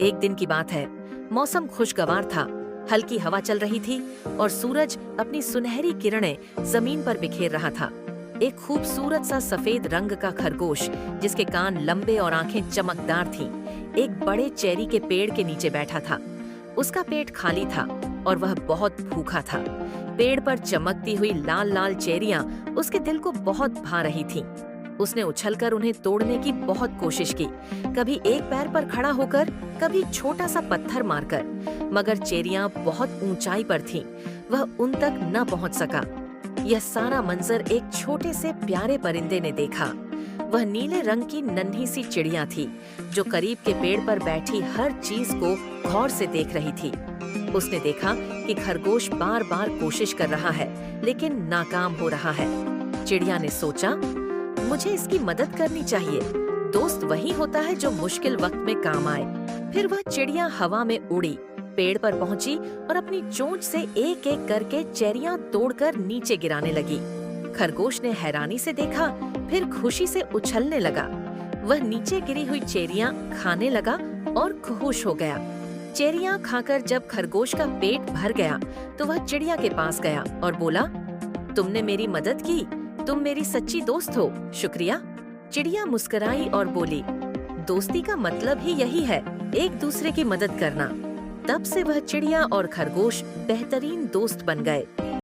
एक दिन की बात है। मौसम खुशगवार था, हल्की हवा चल रही थी और सूरज अपनी सुनहरी किरणें जमीन पर बिखेर रहा था। एक खूबसूरत सा सफेद रंग का खरगोश, जिसके कान लंबे और आंखें चमकदार थीं, एक बड़े चेरी के पेड़ के नीचे बैठा था। उसका पेट खाली था और वह बहुत भूखा था। पेड़ पर चमकती हुई लाल लाल चेरियां उसके दिल को बहुत भा रही थीं। उसने उछलकर उन्हें तोड़ने की बहुत कोशिश की, कभी एक पैर पर खड़ा होकर, कभी छोटा सा पत्थर मारकर, मगर चेरियां बहुत ऊंचाई पर थीं, वह उन तक न पहुंच सका। यह सारा मंजर एक छोटे से प्यारे परिंदे ने देखा। वह नीले रंग की नन्ही सी चिड़िया थी, जो करीब के पेड़ पर बैठी हर चीज को गौर से देख रही थी। उसने देखा कि खरगोश बार बार कोशिश कर रहा है, लेकिन नाकाम हो रहा है। चिड़िया ने सोचा, मुझे इसकी मदद करनी चाहिए। दोस्त वही होता है जो मुश्किल वक्त में काम आए। फिर वह चिड़िया हवा में उड़ी, पेड़ पर पहुंची और अपनी चोंच से एक एक करके चेरियां तोड़कर नीचे गिराने लगी। खरगोश ने हैरानी से देखा, फिर खुशी से उछलने लगा। वह नीचे गिरी हुई चेरियां खाने लगा और खुश हो गया। चेरियां खाकर जब खरगोश का पेट भर गया, तो वह चिड़िया के पास गया और बोला, तुमने मेरी मदद की, तुम मेरी सच्ची दोस्त हो, शुक्रिया। चिड़िया मुस्कुराई और बोली, दोस्ती का मतलब ही यही है, एक दूसरे की मदद करना। तब से वह चिड़िया और खरगोश बेहतरीन दोस्त बन गए।